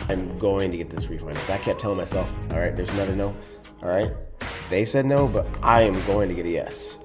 I'm going to get this refinance. I kept telling myself, all right, there's another no. All right, they said no, but I am going to get a yes.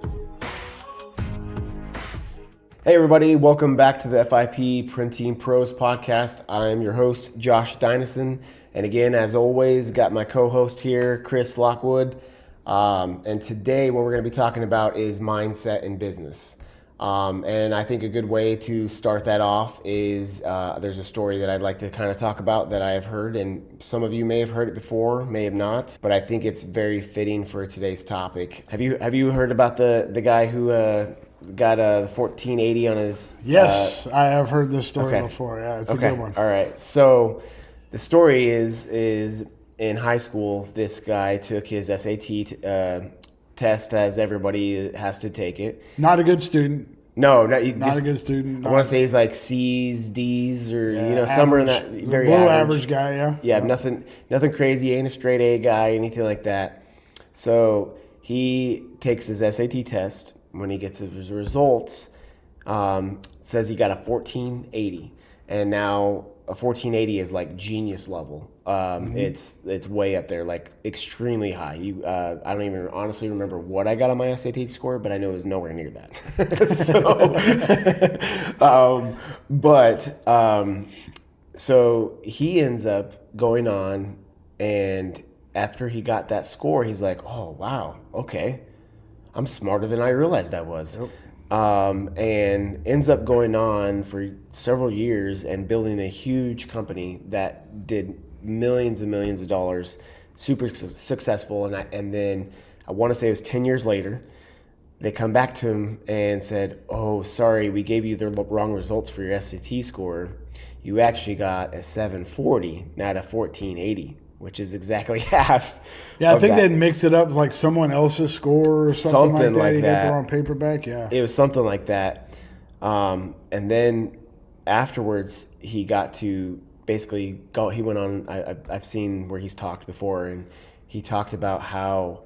Hey everybody, welcome back to the FIP Printing Pros Podcast. I'm your host, Josh Dynison. And again, as always, got my co-host here, Chris Lockwood. And today what we're going to be talking about is mindset in business. And I think a good way to start that off is there's a story that I'd like to kind of talk about that I have heard, and some of you may have heard it before, may have not, but I think it's very fitting for today's topic. Have you heard about the guy who got a 1480 on his? Yes, I have heard this story before. Yeah, it's a good one. All right, so the story is in high school, this guy took his SAT test, as everybody has to take it. Not a good student. No, not a good student. I want to say he's like C's, D's, or average, somewhere in that very below average guy. Yeah. Yeah, nothing crazy. Ain't a straight A guy, anything like that. So he takes his SAT test. When he gets his results, says he got a 1480, and now a 1480 is like genius level. It's way up there, like extremely high. I don't even honestly remember what I got on my SAT score, but I know it was nowhere near that. So he ends up going on, and after he got that score, he's like, oh wow, okay, I'm smarter than I realized I was. Yep. And ends up going on for several years and building a huge company that did millions and millions of dollars, super successful. And then I want to say it was 10 years later, they come back to him and said, oh, sorry, we gave you the wrong results for your SAT score. You actually got a 740, not a 1480. Which is exactly half. Yeah, I think they'd mix it up with like someone else's score or something like that. He got the wrong paperback. Yeah, it was something like that. And then afterwards, he got to basically go. He went on. I've seen where he's talked before, and he talked about how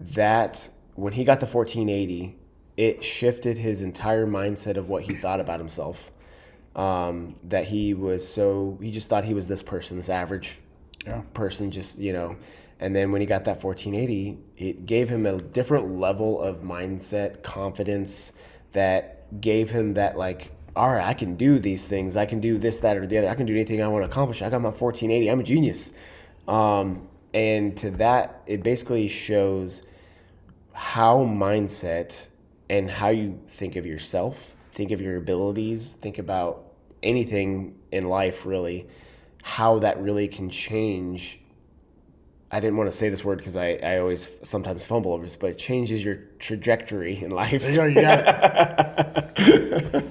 that when he got the 1480, it shifted his entire mindset of what he thought about himself. That he just thought he was this person, this average person, just, and then when he got that 1480, it gave him a different level of mindset, confidence, that gave him that, like, all right, I can do these things. I can do this, that, or the other. I can do anything I want to accomplish. I got my 1480. I'm a genius. And to that, it basically shows how mindset and how you think of yourself, think of your abilities, think about anything in life, really, how that really can change. I didn't want to say this word because I always sometimes fumble over this, but it changes your trajectory in life. There you go, you got it.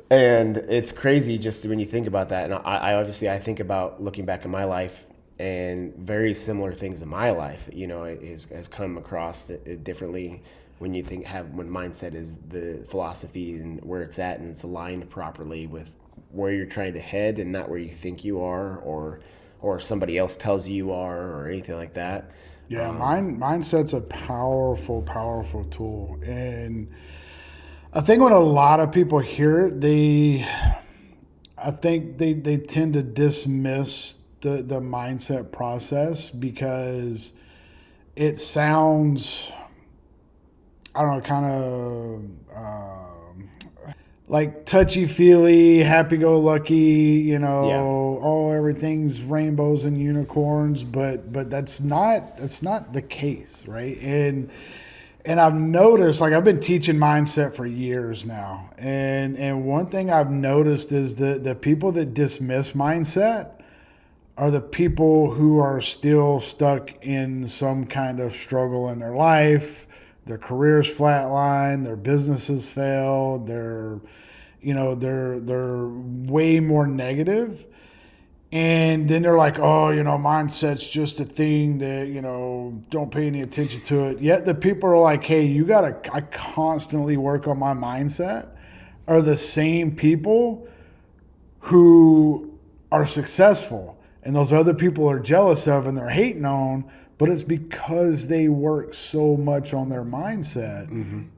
And it's crazy just when you think about that. And I think about looking back in my life, and very similar things in my life, it has come across it differently when you when mindset is the philosophy and where it's at, and it's aligned properly with where you're trying to head and not where you think you are or somebody else tells you are or anything like that. Yeah, mindset's a powerful, powerful tool. And I think when a lot of people hear it, I think they tend to dismiss the mindset process because it sounds, I don't know, kind of like touchy-feely, happy-go-lucky, oh, everything's rainbows and unicorns, but that's not the case, right? And I've noticed, like, I've been teaching mindset for years now, and one thing I've noticed is the people that dismiss mindset are the people who are still stuck in some kind of struggle in their life. Their careers flatline, their businesses failed, they're way more negative. And then they're like, oh, mindset's just a thing that, don't pay any attention to it. Yet the people are like, hey, I constantly work on my mindset, are the same people who are successful. And those other people are jealous of and they're hating on, but it's because they work so much on their mindset,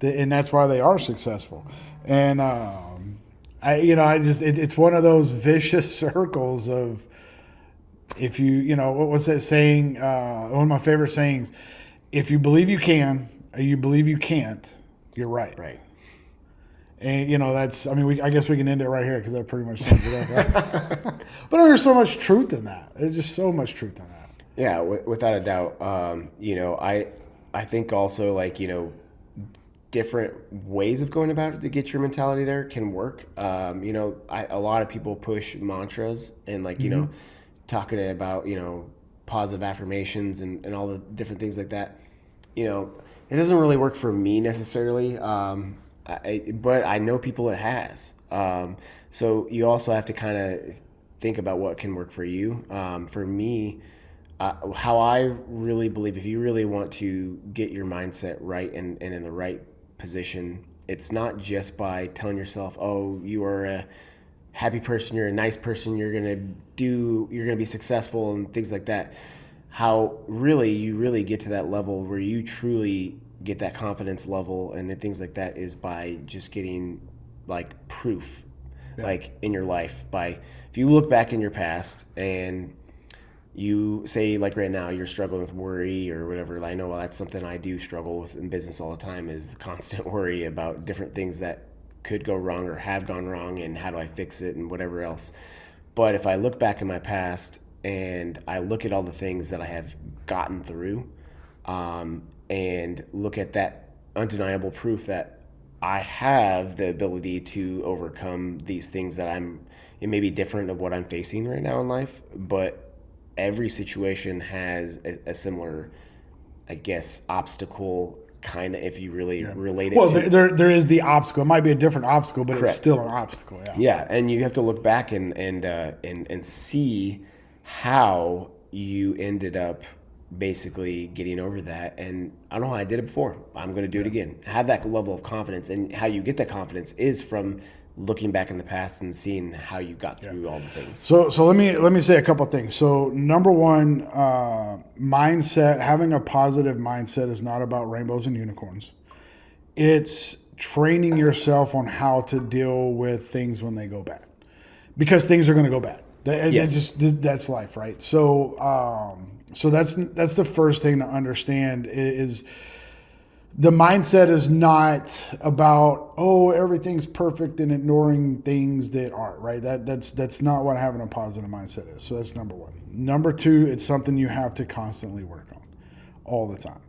and that's why they are successful. And it's one of those vicious circles of If you know, what was that saying? One of my favorite sayings: if you believe you can, or you believe you can't, you're right. Right. And that's. I mean, I guess we can end it right here because that pretty much sums it up. Right? But there's so much truth in that. There's just so much truth in that. Yeah, without a doubt. I think also, like, different ways of going about it to get your mentality there can work. A lot of people push mantras and, like, talking about, positive affirmations and all the different things like that. It doesn't really work for me necessarily. But I know people it has. So you also have to kind of think about what can work for you. For me, how I really believe, if you really want to get your mindset right and in the right position, it's not just by telling yourself, oh, you are a happy person, you're a nice person, you're going to be successful and things like that. How really you really get to that level where you truly get that confidence level and things like that is by just getting, like, proof, like, in your life. If you look back in your past and you say, like, right now you're struggling with worry or whatever. I know that's something I do struggle with in business all the time, is the constant worry about different things that could go wrong or have gone wrong and how do I fix it and whatever else. But if I look back in my past and I look at all the things that I have gotten through, and look at that undeniable proof that I have the ability to overcome these things that it may be different of what I'm facing right now in life, but every situation has a similar, I guess, obstacle, kind of, if you really relate it to. Well, there is the obstacle. It might be a different obstacle, but It's still an obstacle. Yeah, and you have to look back and see how you ended up basically getting over that. And I don't know how I did it before. I'm going to do it again. Have that level of confidence, and how you get that confidence is from looking back in the past and seeing how you got through all the things. So let me say a couple of things. So number one, mindset. Having a positive mindset is not about rainbows and unicorns. It's training yourself on how to deal with things when they go bad, because things are going to go bad. That's life, right? So that's the first thing to understand is. The mindset is not about, oh, everything's perfect and ignoring things that aren't, right? That's not what having a positive mindset is. So that's number one. Number two, it's something you have to constantly work on all the time.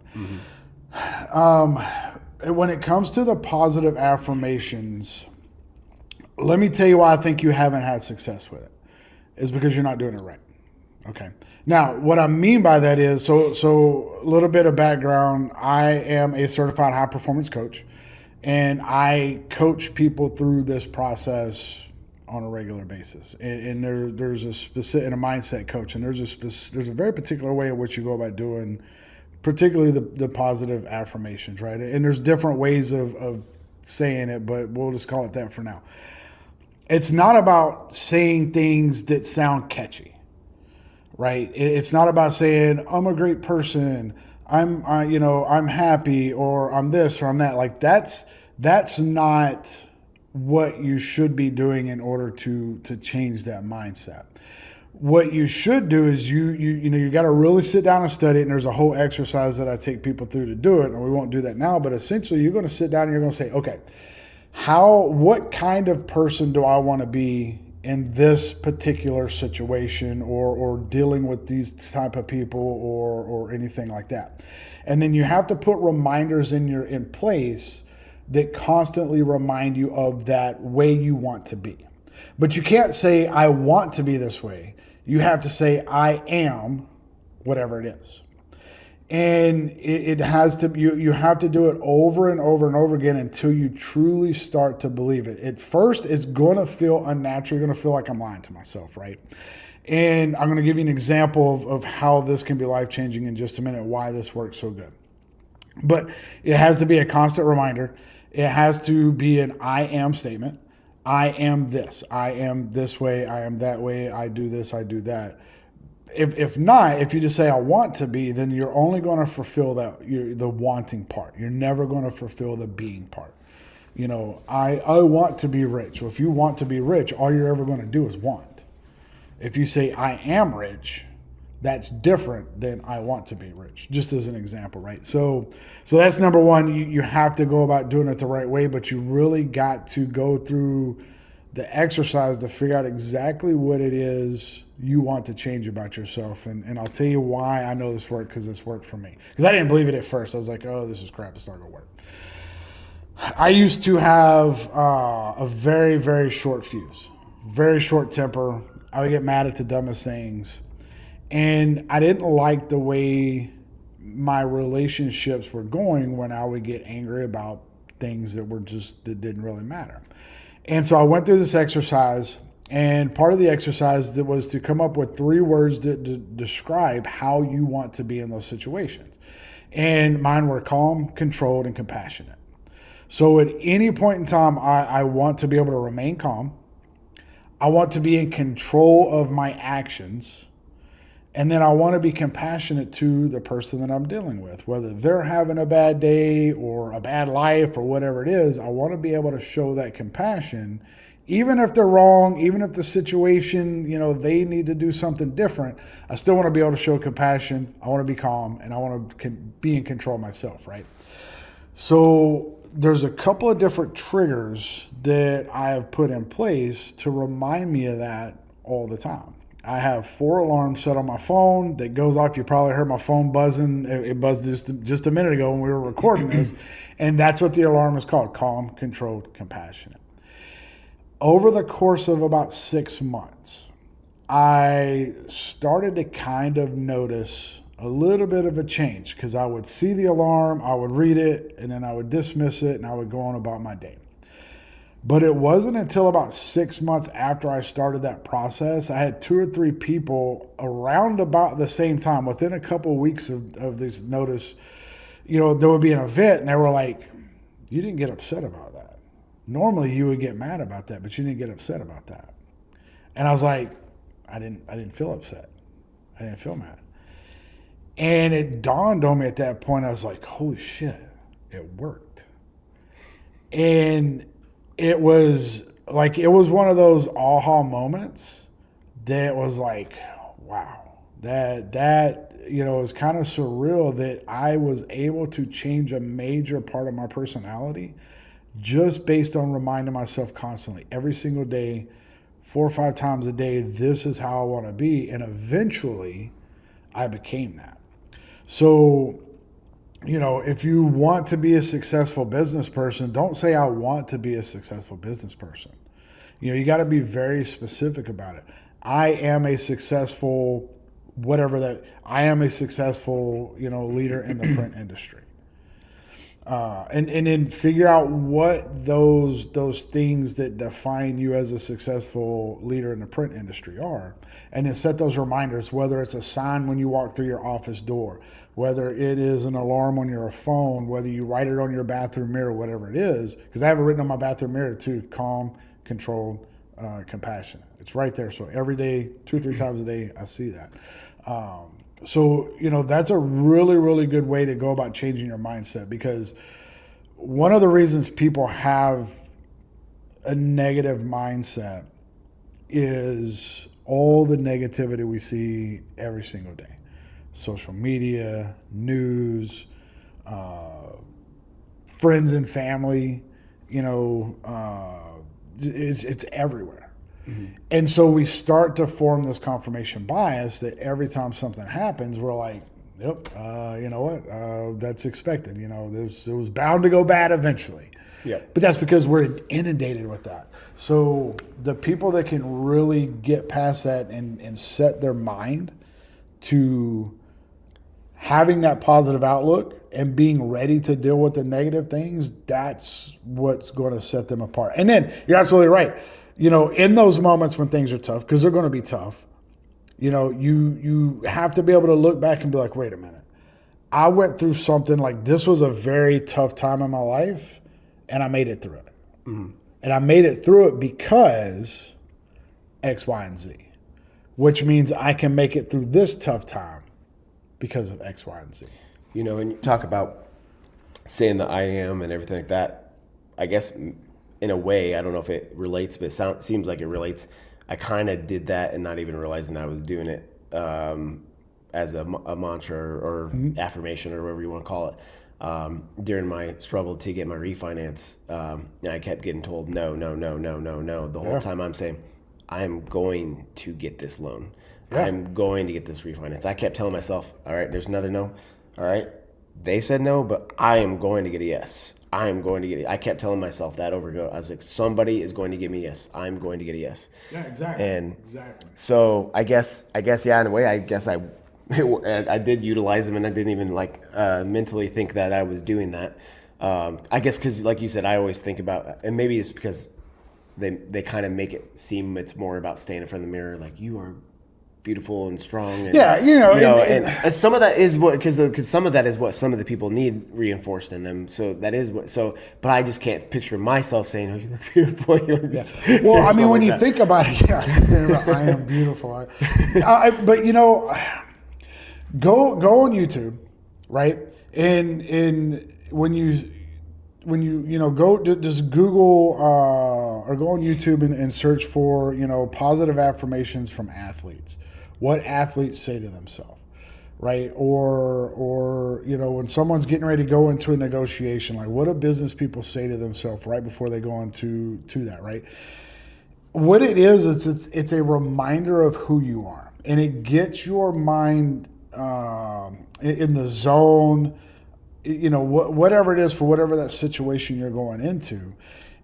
Mm-hmm. When it comes to the positive affirmations, let me tell you why I think you haven't had success with it. It's because you're not doing it right. Okay. Now, what I mean by that is, so a little bit of background. I am a certified high performance coach, and I coach people through this process on a regular basis. And there's a specific, and a mindset coach, and there's a very particular way in which you go about doing, particularly the positive affirmations, right? And there's different ways of saying it, but we'll just call it that for now. It's not about saying things that sound catchy. Right. It's not about saying I'm a great person, I'm happy, or I'm this or I'm that. Like that's not what you should be doing in order to change that mindset. What you should do is you got to really sit down and study it. And there's a whole exercise that I take people through to do it, and we won't do that now. But essentially, you're going to sit down and you're going to say, okay, what kind of person do I want to be in this particular situation, or dealing with these type of people, or anything like that. And then you have to put reminders in place that constantly remind you of that way you want to be. But you can't say, I want to be this way. You have to say, I am whatever it is. And it has to, you have to do it over and over and over again until you truly start to believe it. At first, it's going to feel unnatural. You're going to feel like I'm lying to myself, right? And I'm going to give you an example of how this can be life-changing in just a minute, why this works so good. But it has to be a constant reminder. It has to be an I am statement. I am this. I am this way. I am that way. I do this. I do that. If not, if you just say I want to be, then you're only going to fulfill the wanting part. You're never going to fulfill the being part. I want to be rich. Well, if you want to be rich, all you're ever going to do is want. If you say I am rich, that's different than I want to be rich, just as an example, right? So that's number one. You have to go about doing it the right way, but you really got to go through the exercise to figure out exactly what it is you want to change about yourself. And I'll tell you why I know this worked, because it's worked for me. Because I didn't believe it at first. I was like, oh, this is crap. It's not going to work. I used to have a very, very short fuse, very short temper. I would get mad at the dumbest things. And I didn't like the way my relationships were going when I would get angry about things that didn't really matter. And so I went through this exercise, and part of the exercise was to come up with 3 words that describe how you want to be in those situations. And mine were calm, controlled, and compassionate. So at any point in time, I want to be able to remain calm. I want to be in control of my actions. And then I want to be compassionate to the person that I'm dealing with, whether they're having a bad day or a bad life or whatever it is. I want to be able to show that compassion, even if they're wrong, even if the situation, they need to do something different. I still want to be able to show compassion. I want to be calm, and I want to be in control myself, right? So there's a couple of different triggers that I have put in place to remind me of that all the time. I have 4 alarms set on my phone that goes off. You probably heard my phone buzzing. It buzzed just a minute ago when we were recording this. And that's what the alarm is called: calm, controlled, compassionate. Over the course of about 6 months, I started to kind of notice a little bit of a change, because I would see the alarm, I would read it, and then I would dismiss it, and I would go on about my day. But it wasn't until about 6 months after I started that process, I had 2 or 3 people around about the same time, within a couple of weeks of this notice, there would be an event, and they were like, you didn't get upset about that. Normally you would get mad about that, but you didn't get upset about that. And I was like, I didn't feel upset. I didn't feel mad. And it dawned on me at that point. I was like, holy shit, it worked. And it was one of those aha moments that was like, wow, that is kind of surreal that I was able to change a major part of my personality just based on reminding myself constantly, every single day, 4 or 5 times a day, this is how I want to be. And eventually I became that. So, if you want to be a successful business person, don't say, I want to be a successful business person. You got to be very specific about it. I am a successful, I am a successful, leader in the print industry. And then figure out what those things that define you as a successful leader in the print industry are, and then set those reminders, whether it's a sign when you walk through your office door, whether it is an alarm on your phone, whether you write it on your bathroom mirror, whatever it is, because I have it written on my bathroom mirror too: calm, controlled, compassionate. It's right there. So every day, 2 or 3 times a day, I see that. So, that's a really, really good way to go about changing your mindset, because one of the reasons people have a negative mindset is all the negativity we see every single day. Social media, news, friends and family, it's everywhere. Mm-hmm. And so we start to form this confirmation bias that every time something happens, we're like, yep, you know what? That's expected. It was bound to go bad eventually. Yeah. But that's because we're inundated with that. So the people that can really get past that and set their mind to having that positive outlook and being ready to deal with the negative things, that's what's going to set them apart. And then you're absolutely right. In those moments when things are tough, because they're going to be tough, you have to be able to look back and be like, wait a minute. I went through something like this. Was a very tough time in my life, and I made it through it. Mm-hmm. And I made it through it because X, Y, and Z, which means I can make it through this tough time because of X, Y, and Z. When you talk about saying the I am and everything like that, I guess in a way, I don't know if it relates, but it seems like it relates. I kind of did that and not even realizing I was doing it as a mantra or affirmation or whatever you want to call it. During my struggle to get my refinance, I kept getting told no. The whole time I'm saying, I'm going to get this loan. Yeah. I'm going to get this refinance. I kept telling myself, all right, there's another no. All right, they said no, but I am going to get a yes. I am going to get it. I kept telling myself that over and over. I was like, somebody is going to give me a yes. I'm going to get a yes. Yeah, exactly. And so I guess, yeah, in a way, I guess I did utilize them, and I didn't even mentally think that I was doing that. I guess because, like you said, I always think about, and maybe it's because they kind of make it seem it's more about staying in front of the mirror, like you are beautiful and strong. And, and some of that is what, because some of that is what some of the people need reinforced in them. So that is what. So, but I just can't picture myself saying, "Oh, you look beautiful." Well, I mean, when you think about it, I am beautiful. But go on YouTube, right? And when you go just Google or go on YouTube and search for positive affirmations from athletes. What athletes say to themselves, right? Or when someone's getting ready to go into a negotiation, like what do business people say to themselves right before they go into that, right? What it is, it's a reminder of who you are, and it gets your mind in the zone. Whatever it is for whatever that situation you're going into.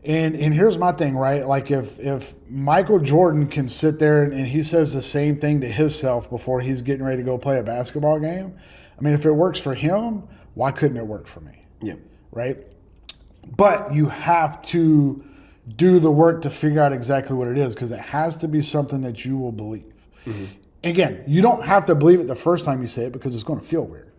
And here's my thing, right? Like if Michael Jordan can sit there and he says the same thing to himself before he's getting ready to go play a basketball game, I mean, if it works for him, why couldn't it work for me? Yeah. Right? But you have to do the work to figure out exactly what it is, because it has to be something that you will believe. Mm-hmm. Again, you don't have to believe it the first time you say it, because it's going to feel weird.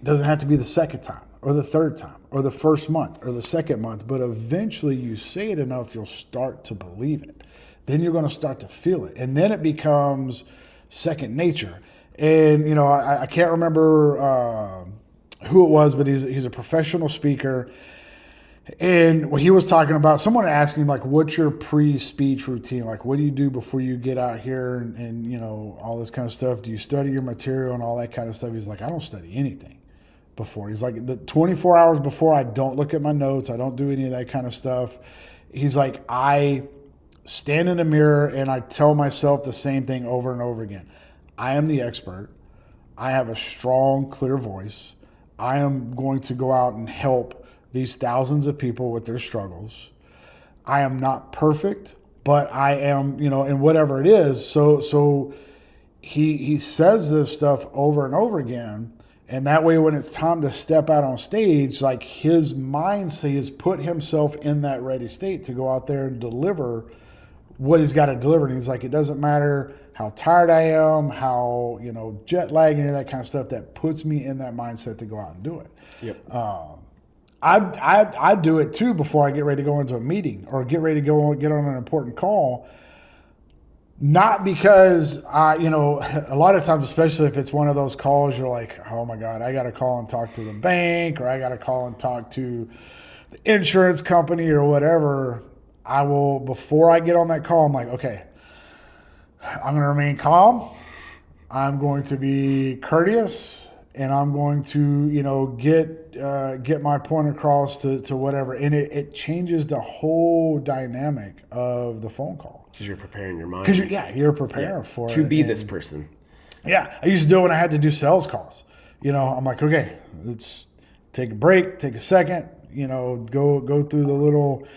It doesn't have to be the second time or the third time or the first month or the second month, but eventually you say it enough, you'll start to believe it. Then you're going to start to feel it. And then it becomes second nature. And, I can't remember who it was, but he's a professional speaker. And when he was talking about, someone asked him, like, what's your pre-speech routine? Like, what do you do before you get out here and all this kind of stuff? Do you study your material and all that kind of stuff? He's like, I don't study anything before. He's like, the 24 hours before, I don't look at my notes. I don't do any of that kind of stuff. He's like, I stand in the mirror and I tell myself the same thing over and over again. I am the expert. I have a strong, clear voice. I am going to go out and help these thousands of people with their struggles. I am not perfect, but I am, in whatever it is. So he says this stuff over and over again. And that way, when it's time to step out on stage, like his mindset has put himself in that ready state to go out there and deliver what he's got to deliver. And he's like, it doesn't matter how tired I am, how, jet lag, and that kind of stuff, that puts me in that mindset to go out and do it. Yep. I do it too before I get ready to go into a meeting or get ready to get on an important call. Not because a lot of times, especially if it's one of those calls, you're like, oh my God, I got to call and talk to the bank, or I got to call and talk to the insurance company or whatever. Before I get on that call, I'm like, okay, I'm going to remain calm. I'm going to be courteous, and I'm going to, get my point across to whatever. And it changes the whole dynamic of the phone call. Because you're preparing your mind. Because you're preparing for it. To be this person. Yeah. I used to do it when I had to do sales calls. I'm like, okay, let's take a break, take a second, go through the little,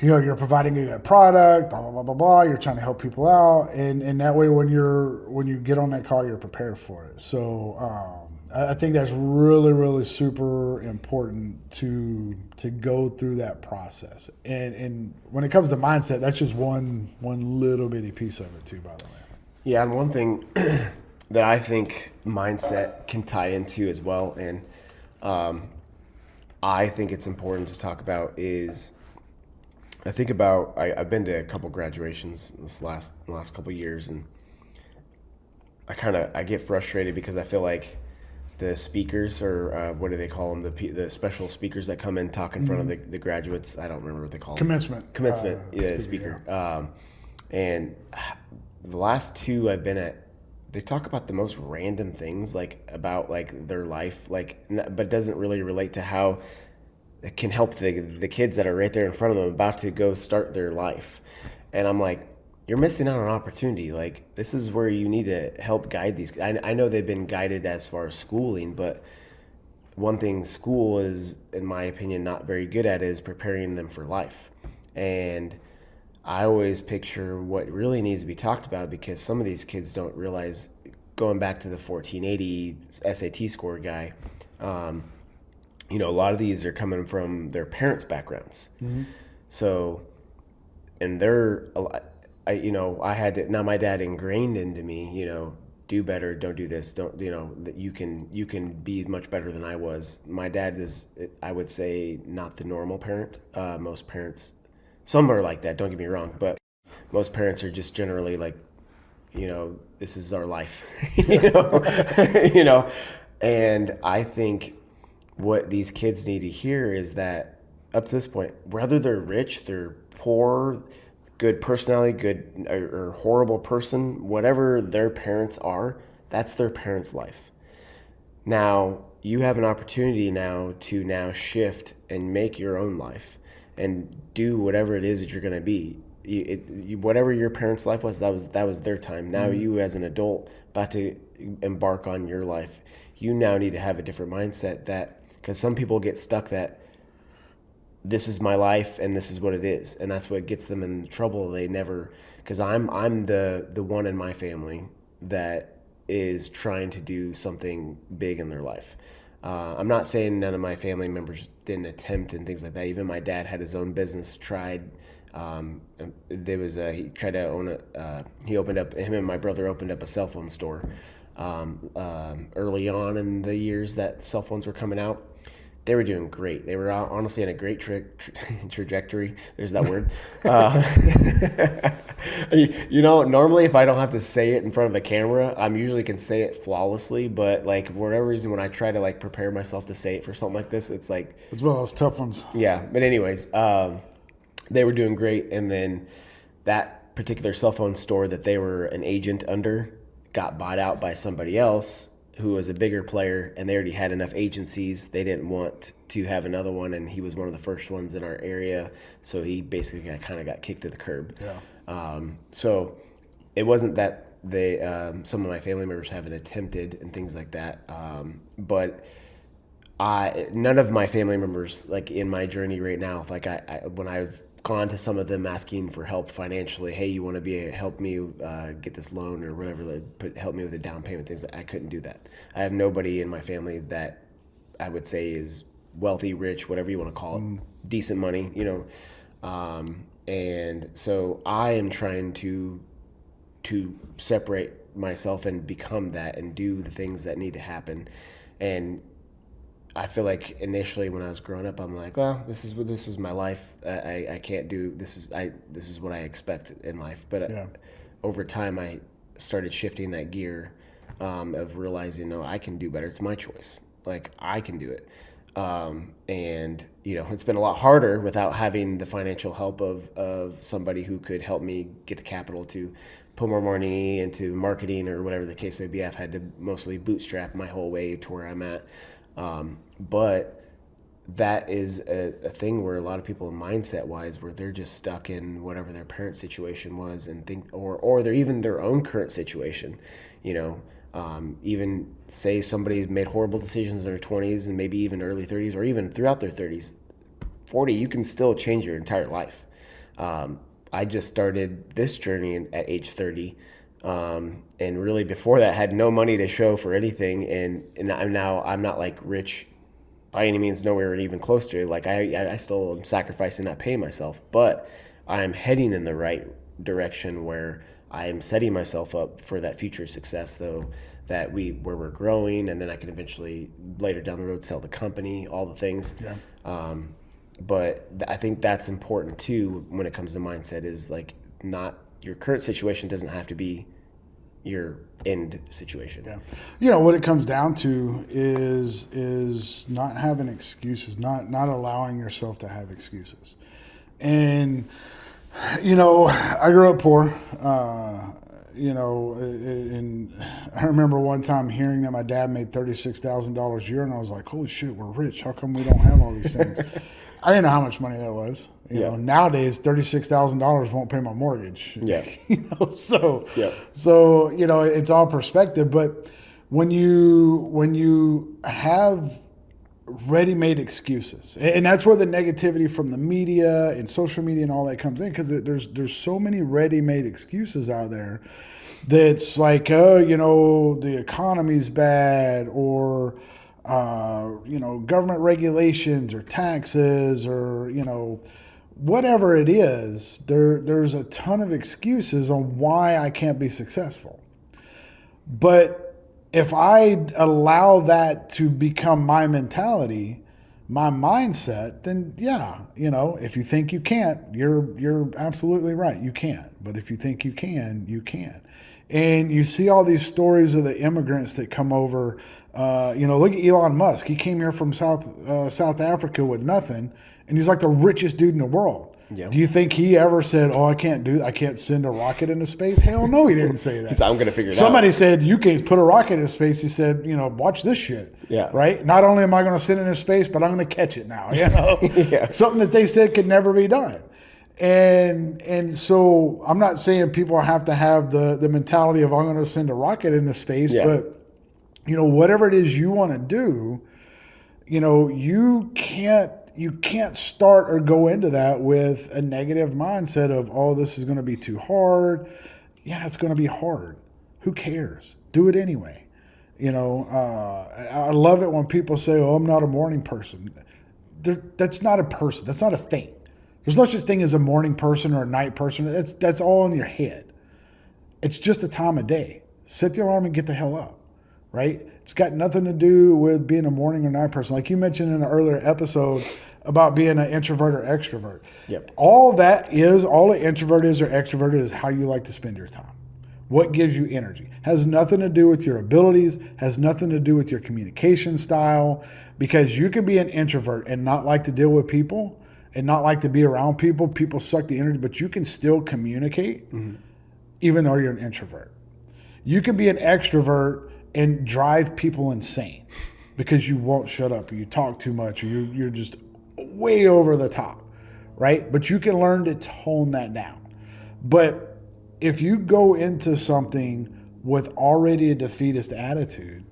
you're providing a good product, blah, blah, blah, blah, blah. You're trying to help people out. And that way, when you get on that call, you're prepared for it. So I think that's really, really super important to go through that process. And when it comes to mindset, that's just one little bitty piece of it too, by the way. Yeah, and one thing that I think mindset can tie into as well, and I think it's important to talk about, is I've been to a couple graduations this last couple years, and I get frustrated because I feel like the speakers, or what do they call them? The special speakers that come in, talk in front of the graduates. I don't remember what they call them. Commencement. Speaker. Yeah. And the last two I've been at, they talk about the most random things, like about like their life, like, but doesn't really relate to how it can help the kids that are right there in front of them about to go start their life. And I'm like, you're missing out on an opportunity. Like, this is where you need to help guide these. I know they've been guided as far as schooling, but one thing school is, in my opinion, not very good at is preparing them for life. And I always picture what really needs to be talked about, because some of these kids don't realize, going back to the 1480 SAT score guy, a lot of these are coming from their parents' backgrounds. Mm-hmm. So, and I had to, now my dad ingrained into me, do better, don't do this, don't, that you can be much better than I was. My dad is, I would say, not the normal parent. Most parents, some are like that, don't get me wrong, but most parents are just generally like, this is our life, and I think what these kids need to hear is that up to this point, whether they're rich, they're poor, good personality, good or horrible person, whatever their parents are, that's their parents' life. Now, you have an opportunity now to shift and make your own life and do whatever it is that you're going to be. Whatever your parents' life was, that was their time. Now you, as an adult, about to embark on your life, you now need to have a different mindset, that because some people get stuck that this is my life and this is what it is, and that's what gets them in trouble. They never, because I'm the one in my family that is trying to do something big in their life. I'm not saying none of my family members didn't attempt and things like that. Even my dad had his own business, tried. He tried to own he opened up, him and my brother opened up a cell phone store early on in the years that cell phones were coming out. They were doing great. They were honestly in a great trajectory. There's that word. Normally if I don't have to say it in front of a camera, I'm usually can say it flawlessly. But like, for whatever reason, when I try to like prepare myself to say it for something like this, it's like, it's one of those tough ones. Yeah. But anyways, they were doing great. And then that particular cell phone store that they were an agent under got bought out by somebody else who was a bigger player, and they already had enough agencies. They didn't want to have another one, and he was one of the first ones in our area, so he basically kind of got kicked to the curb. Yeah. So it wasn't that they some of my family members haven't attempted and things like that, but none of my family members, like in my journey right now, like when I've gone to some of them asking for help financially, hey, you want to help me get this loan or whatever, help me with a down payment, things that I couldn't do that. I have nobody in my family that I would say is wealthy, rich, whatever you want to call it, decent money, and so I am trying to separate myself and become that and do the things that need to happen. And I feel like initially when I was growing up, I'm like, well, this was my life. I can't do this. This is what I expect in life. But over time, I started shifting that gear of realizing, no, I can do better. It's my choice. Like, I can do it. And it's been a lot harder without having the financial help of somebody who could help me get the capital to put more money into marketing or whatever the case may be. I've had to mostly bootstrap my whole way to where I'm at. But that is a thing where a lot of people, mindset wise, where they're just stuck in whatever their parent situation was and think, or they're even their own current situation, even say somebody made horrible decisions in their 20s and maybe even early 30s, or even throughout their 30s, 40, you can still change your entire life. I just started this journey at age 30. And really before that had no money to show for anything. And I'm not like rich by any means, nowhere even close to it. Like I still am sacrificing, not paying myself, but I'm heading in the right direction where I am setting myself up for that future success, though, where we're growing, and then I can eventually later down the road sell the company, all the things. Yeah. But I think that's important too when it comes to mindset, is like, not your current situation doesn't have to be your end situation. Yeah. What it comes down to is not having excuses, not allowing yourself to have excuses. And, I grew up poor. and I remember one time hearing that my dad made $36,000 a year, and I was like, holy shit, we're rich. How come we don't have all these things? I didn't know how much money that was. Nowadays, $36,000 won't pay my mortgage. Yeah. So Yeah. it's all perspective. But when you have ready-made excuses, and that's where the negativity from the media and social media and all that comes in, because there's so many ready-made excuses out there that's like, the economy's bad, or government regulations or taxes, or whatever it is. There's a ton of excuses on why I can't be successful. But if I allow that to become my mentality, my mindset, then if you think you can't, you're absolutely right. You can't. But if you think you can, you can. And you see all these stories of the immigrants that come over. Look at Elon Musk. He came here from South Africa with nothing, and he's like the richest dude in the world. Yeah. Do you think he ever said, I can't send a rocket into space? Hell no, he didn't say that. I'm going to figure it out. Somebody said, you can't put a rocket into space. He said, watch this shit. Yeah. Right? Not only am I going to send it into space, but I'm going to catch it now. Yeah. Something that they said could never be done. And so I'm not saying people have to have the mentality of I'm going to send a rocket into space, but whatever it is you want to do, you can't start or go into that with a negative mindset of, this is going to be too hard. Yeah, it's going to be hard. Who cares? Do it anyway. I love it when people say, I'm not a morning person. That's not a person. That's not a thing. There's no such thing as a morning person or a night person. That's all in your head. It's just a time of day. Set the alarm and get the hell up, right? It's got nothing to do with being a morning or night person. Like you mentioned in an earlier episode about being an introvert or extrovert. Yep. All an introvert is or extrovert is how you like to spend your time. What gives you energy? Has nothing to do with your abilities, has nothing to do with your communication style, because you can be an introvert and not like to deal with people and not like to be around people. People suck the energy, but you can still communicate even though you're an introvert. You can be an extrovert and drive people insane because you won't shut up, or you talk too much, or you're just way over the top, right? But you can learn to tone that down. But if you go into something with already a defeatist attitude,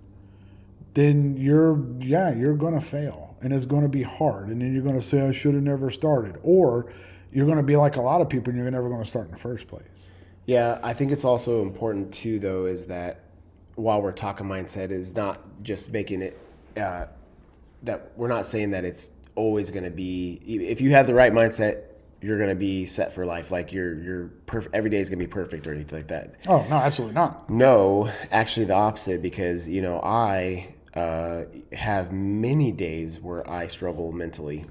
then you're going to fail, and it's going to be hard. And then you're going to say, I should have never started. Or you're going to be like a lot of people, and you're never going to start in the first place. Yeah, I think it's also important too, though, is that while we're talking mindset, is not just making it that we're not saying that it's always going to be, if you have the right mindset, you're going to be set for life. Like you're perfect. Every day is going to be perfect or anything like that. Oh, no, absolutely not. No, actually the opposite, because, I have many days where I struggle mentally.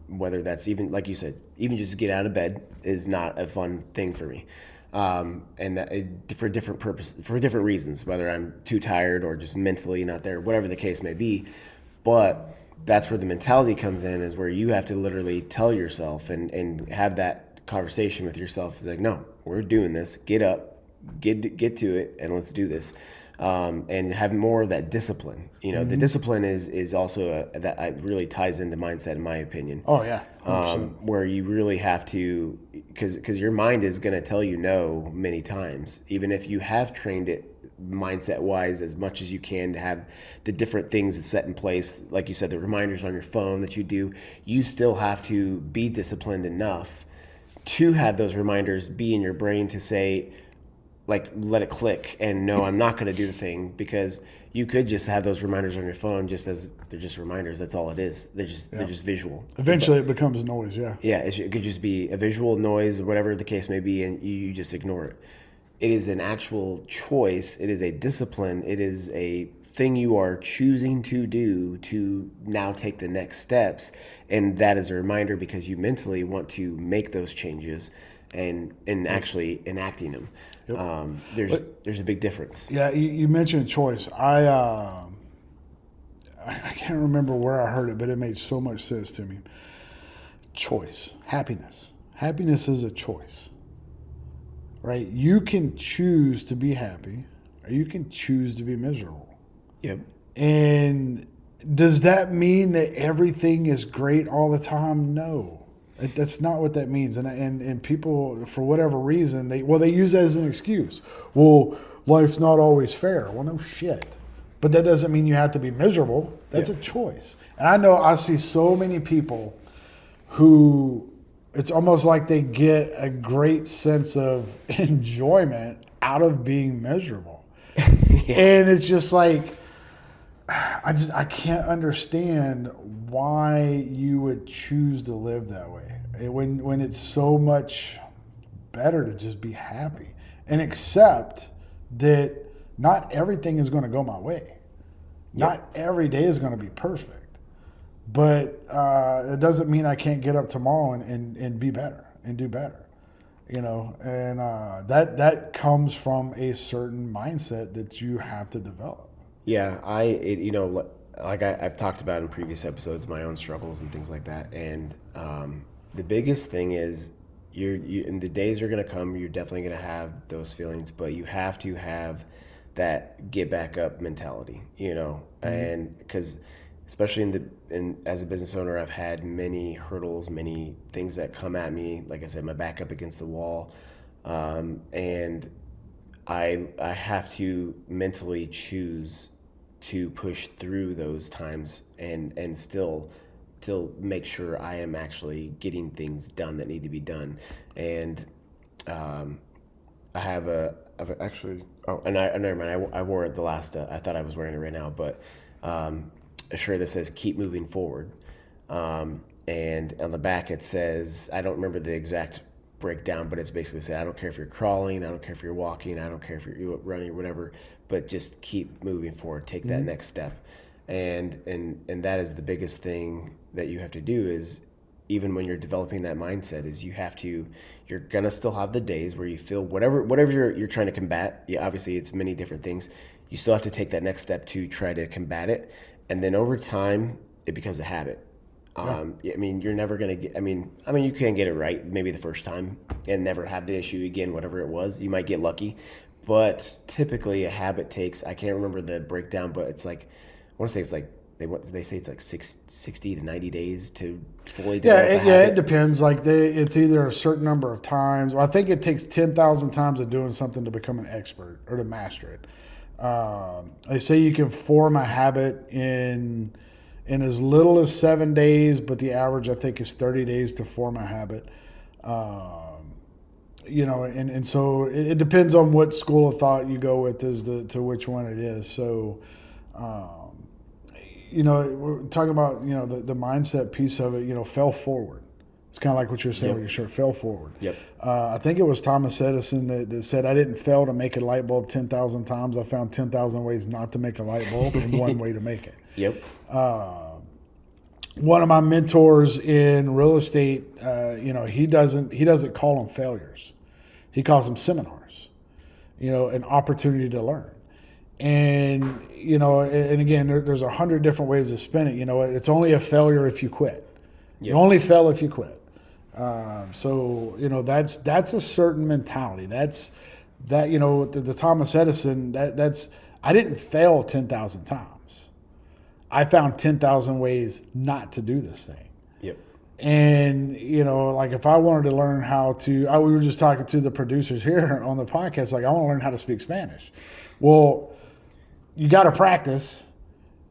Whether that's even, like you said, even just get out of bed is not a fun thing for me. And that for different purposes, for different reasons, whether I'm too tired or just mentally not there, whatever the case may be. But that's where the mentality comes in, is where you have to literally tell yourself and have that conversation with yourself. It's like, no, we're doing this. Get up, get to it, and let's do this. And have more of that discipline. The discipline is also that really ties into mindset, in my opinion. Oh yeah. Where you really have to, because your mind is going to tell you no many times, even if you have trained it mindset wise as much as you can to have the different things set in place. Like you said, the reminders on your phone that you do, you still have to be disciplined enough to have those reminders be in your brain to say, like, let it click and no, I'm not going to do the thing, because you could just have those reminders on your phone just as they're just reminders. That's all it is. They're just visual. Eventually it becomes noise. Yeah. Yeah. It could just be a visual noise or whatever the case may be. And you just ignore it. It is an actual choice. It is a discipline. It is a thing you are choosing to do to now take the next steps. And that is a reminder, because you mentally want to make those changes and actually enacting them. Yep. There's a big difference. Yeah, you mentioned choice. I can't remember where I heard it, but it made so much sense to me. Choice, happiness. Happiness is a choice. right? You can choose to be happy or you can choose to be miserable. Yep. And does that mean that everything is great all the time? No. That's not what that means. And people, for whatever reason, they use that as an excuse. Well, life's not always fair. Well, no shit. But that doesn't mean you have to be miserable. That's a choice. And I know I see so many people who it's almost like they get a great sense of enjoyment out of being miserable. And it's just like, I can't understand why you would choose to live that way when it's so much better to just be happy and accept that not everything is going to go my way. Not every day is going to be perfect, but it doesn't mean I can't get up tomorrow and be better and do better, and that comes from a certain mindset that you have to develop. Yeah, I've talked about in previous episodes my own struggles and things like that, and the biggest thing is and the days are going to come. You're definitely going to have those feelings, but you have to have that get back up mentality, and because especially as a business owner, I've had many hurdles, many things that come at me. Like I said, my back up against the wall, and I have to mentally choose to push through those times and still make sure I am actually getting things done that need to be done. And I have actually, never mind. I wore it the last, I thought I was wearing it right now, but a shirt that says keep moving forward. And on the back it says, I don't remember the exact breakdown, but it's basically saying, I don't care if you're crawling, I don't care if you're walking, I don't care if you're running or whatever, but just keep moving forward, take that next step. And that is the biggest thing that you have to do is, even when you're developing that mindset, is you're gonna still have the days where you feel whatever you're trying to combat. Yeah, obviously it's many different things. You still have to take that next step to try to combat it. And then over time, it becomes a habit. I mean, you're never gonna get. I mean, you can get it right maybe the first time and never have the issue again. Whatever it was, you might get lucky, but typically a habit takes. I can't remember the breakdown, but it's like, I want to say it's like they say it's like 60 to 90 days to fully develop a habit. It depends. Like it's either a certain number of times. Well, I think it takes 10,000 times of doing something to become an expert or to master it. They say you can form a habit in as little as 7 days, but the average I think is 30 days to form a habit. And so it depends on what school of thought you go with as to which one it is. So, we're talking about, the mindset piece of it, fell forward. It's kind of like what you're saying with your shirt, fell forward. Yep. I think it was Thomas Edison that said, I didn't fail to make a light bulb 10,000 times. I found 10,000 ways not to make a light bulb and one way to make it. Yep. One of my mentors in real estate, he doesn't call them failures. He calls them seminars, an opportunity to learn. And, and again, there's 100 different ways to spin it. It's only a failure if you quit. Yep. You only fail if you quit. So that's a certain mentality. That's the Thomas Edison, I didn't fail 10,000 times. I found 10,000 ways not to do this thing. Yep. And, like if I wanted to learn how to, we were just talking to the producers here on the podcast, like I want to learn how to speak Spanish. Well, you got to practice,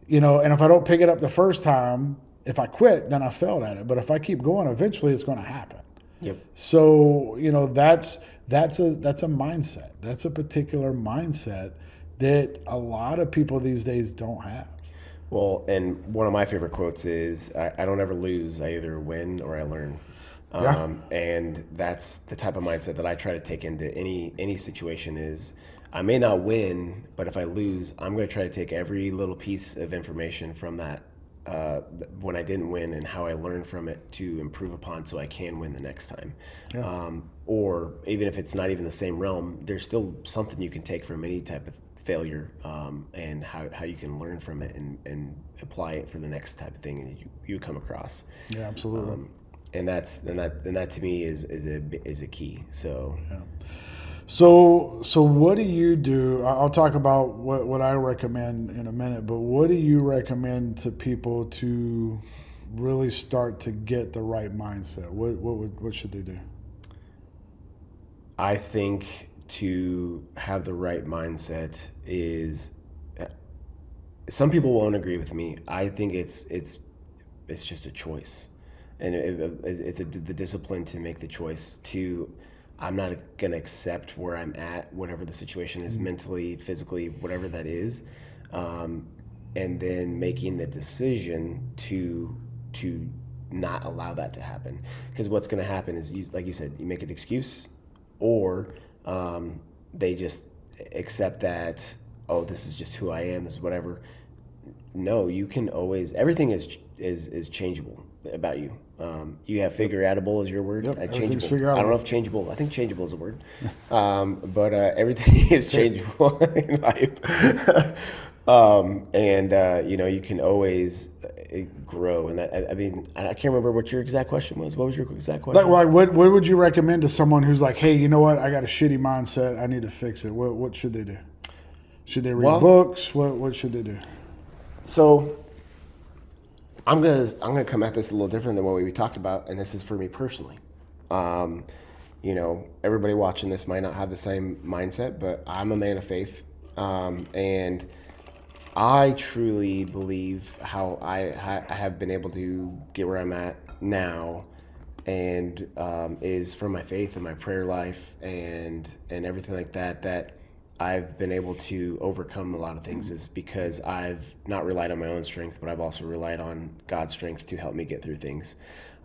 and if I don't pick it up the first time, if I quit, then I failed at it. But if I keep going, eventually it's going to happen. Yep. So, that's a mindset. That's a particular mindset that a lot of people these days don't have. Well, and one of my favorite quotes is, I don't ever lose. I either win or I learn. And that's the type of mindset that I try to take into any situation is, I may not win, but if I lose, I'm going to try to take every little piece of information from that when I didn't win and how I learned from it to improve upon so I can win the next time. Yeah. Or even if it's not even the same realm, there's still something you can take from any type of failure and how you can learn from it and apply it for the next type of thing that you come across. Yeah, absolutely. And that to me is a key. So. Yeah. So what do you do? I'll talk about what I recommend in a minute, but what do you recommend to people to really start to get the right mindset? What should they do? I think to have the right mindset is, some people won't agree with me. I think it's just a choice, and the discipline to make the choice to, I'm not going to accept where I'm at, whatever the situation is, mentally, physically, whatever that is, and then making the decision to not allow that to happen. Because what's going to happen is, you, like you said, you make an excuse, or they just accept that, oh, this is just who I am, this is whatever. No, you can always, everything is changeable about you. You have figure outable is your word. Yep, everything's Changeable. figure I don't know outable. if changeable. I think changeable is a word. But everything is changeable in life. You can always grow. And I mean, I can't remember what your exact question was. What was your exact question? Like what would you recommend to someone who's like, hey, you know what? I got a shitty mindset. I need to fix it. What should they do? Should they read Well, books? What should they do? So I'm gonna come at this a little different than what we talked about, and this is for me personally. Everybody watching this might not have the same mindset, but I'm a man of faith, and I truly believe how I have been able to get where I'm at now, and is from my faith and my prayer life and everything like that. That I've been able to overcome a lot of things is because I've not relied on my own strength, but I've also relied on God's strength to help me get through things,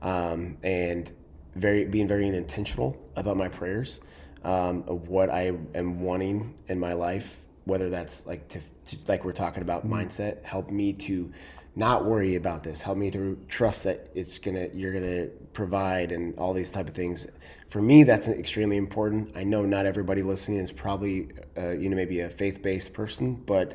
and being very intentional about my prayers, of what I am wanting in my life, whether that's like to like we're talking about mindset, help me to not worry about this, help me to trust that you're gonna provide and all these type of things. For me, that's extremely important. I know not everybody listening is probably maybe a faith-based person, but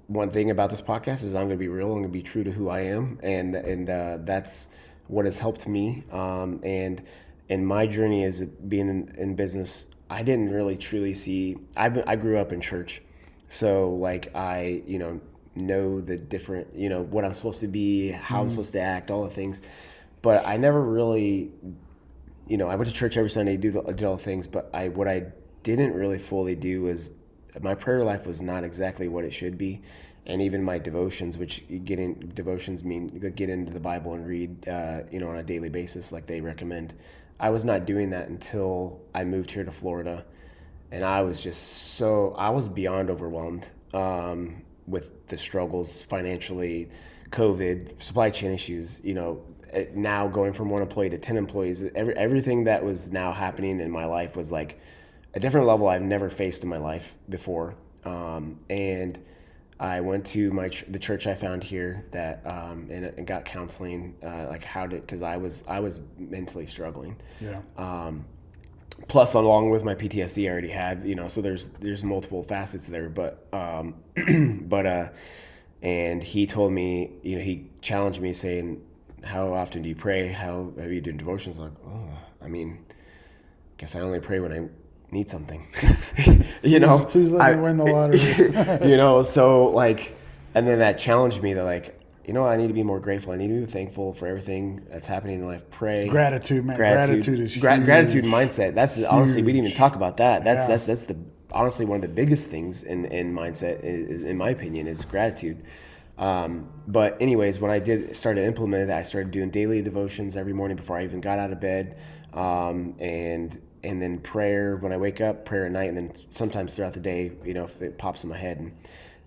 one thing about this podcast is I'm going to be real. I'm going to be true to who I am, and that's what has helped me. And in my journey as being in business, I didn't really truly see. I grew up in church, so like know the different, what I'm supposed to be, how I'm supposed to act, all the things, but I never really, I went to church every Sunday, did all the things, but what I didn't really fully do was, my prayer life was not exactly what it should be. And even my devotions, which devotions mean get into the Bible and read, on a daily basis, like they recommend. I was not doing that until I moved here to Florida. And I was I was beyond overwhelmed, with the struggles financially, COVID, supply chain issues, now going from 1 employee to 10 employees, everything that was now happening in my life was like a different level I've never faced in my life before. And I went to the church I found here that, and got counseling, because I was mentally struggling. Yeah. Plus, along with my PTSD, I already had, so there's multiple facets there, but and he told me, he challenged me saying, how often do you pray? How have you done devotions? Like, oh, I mean, guess I only pray when I need something. Please let me win the lottery. So like, and then that challenged me that like, I need to be more grateful. I need to be thankful for everything that's happening in life. Pray. Gratitude, man. Gratitude is huge. Gratitude mindset. That's honestly, we didn't even talk about that. That's Yeah. that's the honestly one of the biggest things in mindset is, in my opinion, is gratitude. But anyways, when I started implementing that, I started doing daily devotions every morning before I even got out of bed, and then prayer when I wake up, prayer at night, and then sometimes throughout the day, if it pops in my head. And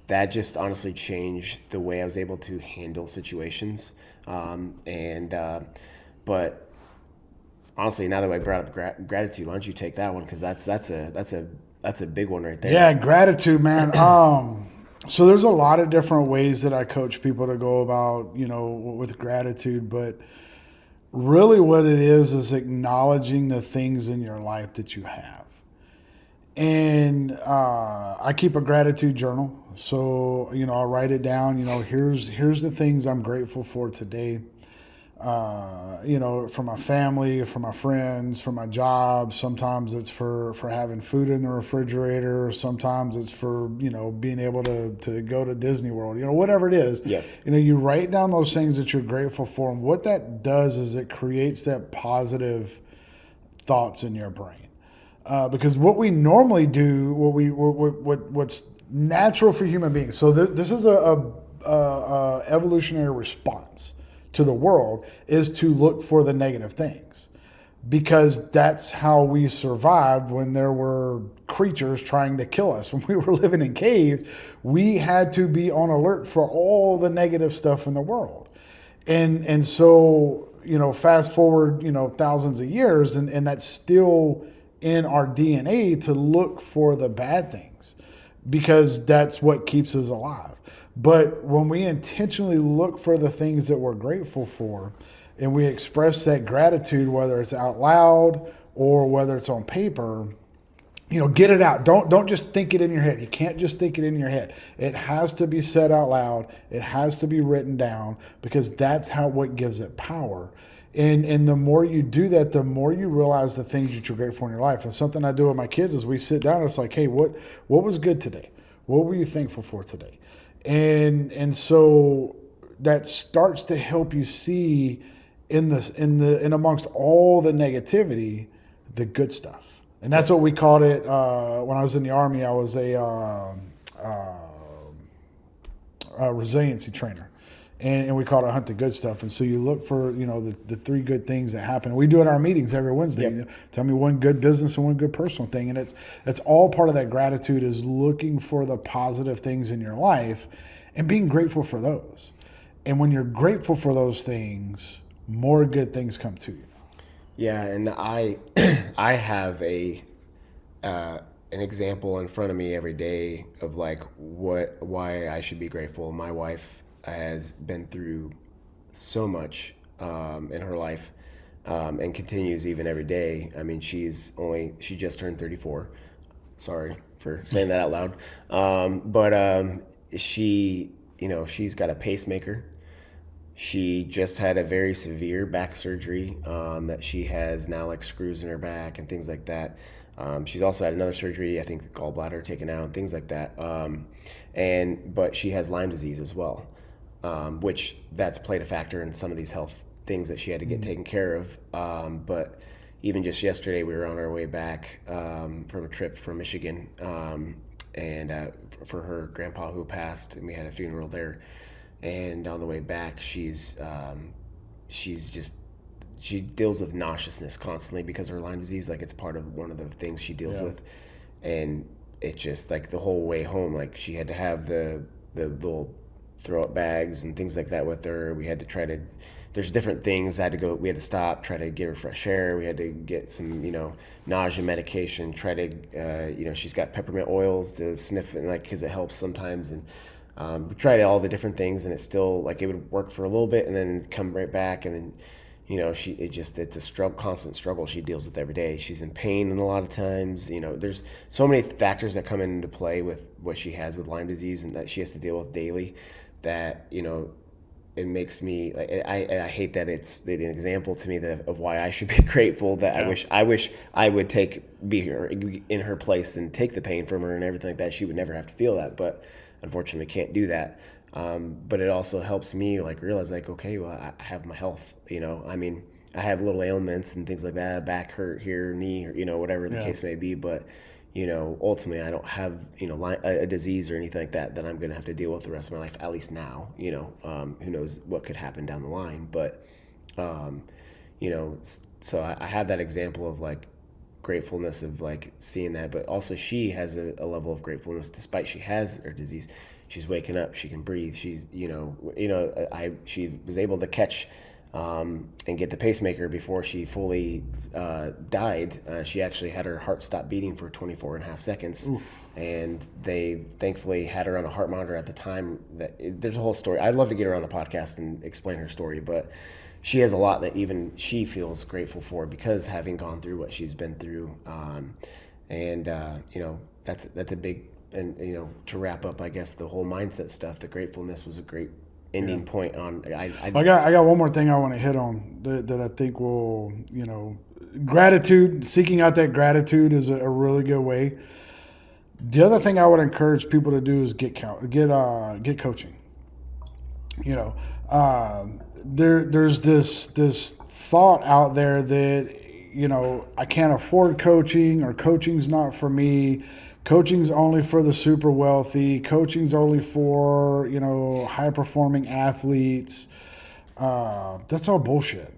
that just honestly changed the way I was able to handle situations. But honestly, now that I brought up gratitude, why don't you take that one? Because that's a big one right there. Yeah, gratitude, man. So there's a lot of different ways that I coach people to go about, with gratitude, but really what it is acknowledging the things in your life that you have. And I keep a gratitude journal. So, I'll write it down, here's the things I'm grateful for today. for my family, for my friends, for my job. Sometimes it's for having food in the refrigerator. Sometimes it's for, being able to go to Disney World, whatever it is. Yeah. You write down those things that you're grateful for. And what that does is it creates that positive thoughts in your brain. Because what we normally do, what's natural for human beings. So this is a evolutionary response to the world, is to look for the negative things, because that's how we survived when there were creatures trying to kill us. When we were living in caves, we had to be on alert for all the negative stuff in the world. And so, fast forward, thousands of years, and that's still in our DNA to look for the bad things, because that's what keeps us alive. But when we intentionally look for the things that we're grateful for, and we express that gratitude, whether it's out loud or whether it's on paper, get it out. Don't just think it in your head. You can't just think it in your head. It has to be said out loud. It has to be written down, because that's what gives it power. And the more you do that, the more you realize the things that you're grateful for in your life. And something I do with my kids is we sit down and it's like, hey, what was good today? What were you thankful for today? And so that starts to help you see in amongst all the negativity, the good stuff. And that's what we called it. When I was in the Army, I was a resiliency trainer. And we call it hunt the good stuff. And so you look for, the three good things that happen. We do it in our meetings every Wednesday. Yep. Tell me one good business and one good personal thing. And that's all part of that gratitude, is looking for the positive things in your life and being grateful for those. And when you're grateful for those things, more good things come to you. Yeah, and I have an example in front of me every day of like why I should be grateful. My wife has been through so much in her life, and continues even every day. I mean, she just turned 34. Sorry for saying that out loud. But she's got a pacemaker. She just had a very severe back surgery that she has now, like screws in her back and things like that. She's also had another surgery, I think the gallbladder taken out, things like that. But she has Lyme disease as well, which that's played a factor in some of these health things that she had to get taken care of. But even just yesterday, we were on our way back from a trip from Michigan, and for her grandpa who passed, and we had a funeral there. And on the way back, she deals with nauseousness constantly because of her Lyme disease. Like, it's part of one of the things she deals with. And it just, like, the whole way home, like, she had to have the little throw up bags and things like that with her. We had to there's different things. We had to stop, try to get her fresh air. We had to get some, nausea medication, she's got peppermint oils to sniff, and because it helps sometimes. And we tried all the different things, and it's still like it would work for a little bit and then come right back. And then, it's a constant struggle she deals with every day. She's in pain, and a lot of times, there's so many factors that come into play with what she has with Lyme disease and that she has to deal with daily, that, it makes me like, I hate that it's an example to me of why I should be grateful, that I wish I would be her in her place and take the pain from her and everything like that. She would never have to feel that, but unfortunately can't do that. But it also helps me realize okay, well, I have my health, I mean, I have little ailments and things like that, back hurt here, knee, or, whatever the case may be. But, ultimately I don't have, a disease or anything like that I'm going to have to deal with the rest of my life, at least now, who knows what could happen down the line. But, so I have that example of gratefulness of seeing that, but also she has a level of gratefulness despite she has her disease. She's waking up, she can breathe, she's she was able to catch and get the pacemaker before she fully died. She actually had her heart stop beating for 24 and a half seconds. Oof. And they thankfully had her on a heart monitor at the time. There's a whole story. I'd love to get her on the podcast and explain her story, but she has a lot that even she feels grateful for because having gone through what she's been through. That's a big, and to wrap up, I guess, the whole mindset stuff, the gratefulness was a great ending point on. I got one more thing I want to hit on that I think will, gratitude. Seeking out that gratitude is a really good way. The other thing I would encourage people to do is get coaching. There's this thought out there that I can't afford coaching, or coaching's not for me. Coaching's only for the super wealthy. Coaching's only for high performing athletes. That's all bullshit,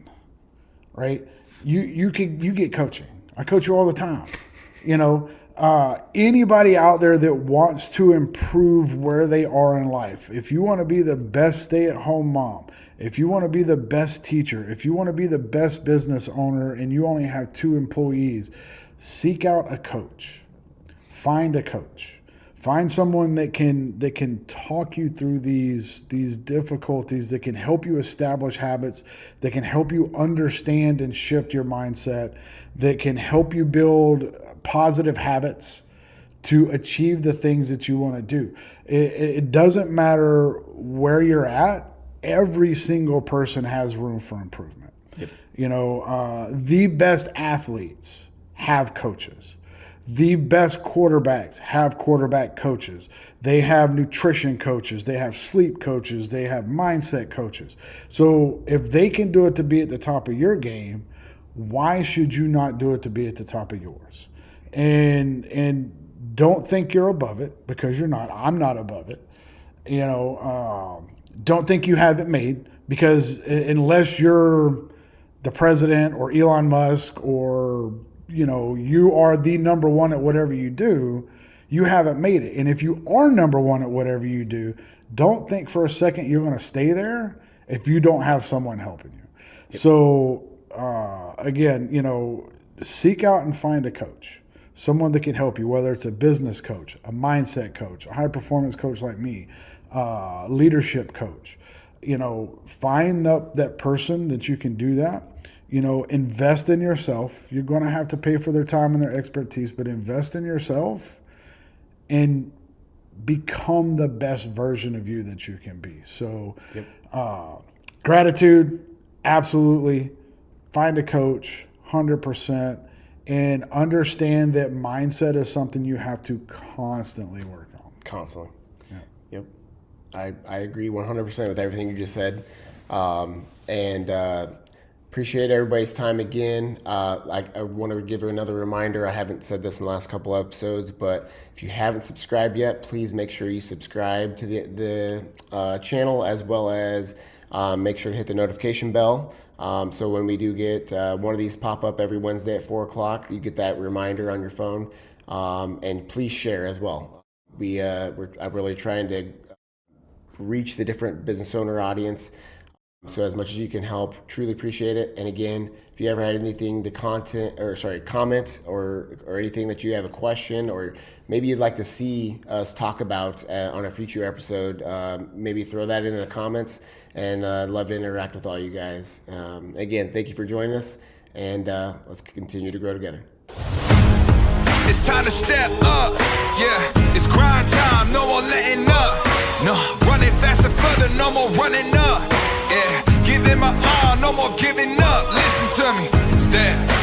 right? You get coaching. I coach you all the time. Anybody out there that wants to improve where they are in life, if you want to be the best stay-at-home mom, if you want to be the best teacher, if you want to be the best business owner and you only have 2 employees, seek out a coach. Find a coach. Find someone that can talk you through these difficulties, that can help you establish habits, that can help you understand and shift your mindset, that can help you build positive habits to achieve the things that you want to do. It doesn't matter where you're at. Every single person has room for improvement. Yep. The best athletes have coaches. The best quarterbacks have quarterback coaches. They have nutrition coaches. They have sleep coaches. They have mindset coaches. So if they can do it to be at the top of your game, why should you not do it to be at the top of yours? And don't think you're above it, because you're not. I'm not above it. Don't think you have it made, because unless you're the president or Elon Musk, or you are the number one at whatever you do, you haven't made it. And if you are number one at whatever you do, don't think for a second you're going to stay there if you don't have someone helping you. Yep. So again, seek out and find a coach, someone that can help you, whether it's a business coach, a mindset coach, a high performance coach like me, leadership coach. Find that person that you can do that. Invest in yourself. You're going to have to pay for their time and their expertise, but invest in yourself and become the best version of you that you can be. So, gratitude, absolutely. Find a coach, 100%, and understand that mindset is something you have to constantly work on. Constantly. Yeah. Yep. I agree 100% with everything you just said. Appreciate everybody's time again. I want to give you another reminder. I haven't said this in the last couple episodes, but if you haven't subscribed yet, please make sure you subscribe to the channel, as well as make sure to hit the notification bell. So when we do get one of these pop up every Wednesday at 4 o'clock, you get that reminder on your phone. And please share as well. I'm really trying to reach the different business owner audience. So as much as you can help, truly appreciate it. And again, if you ever had anything to comment or anything that you have a question, or maybe you'd like to see us talk about on a future episode, maybe throw that in the comments, and I'd love to interact with all you guys. Again, thank you for joining us, and let's continue to grow together. It's time to step up, yeah, it's grind time, no more letting up, no, running faster, further, no more running up. Yeah, giving my all, no more giving up. Listen to me, step.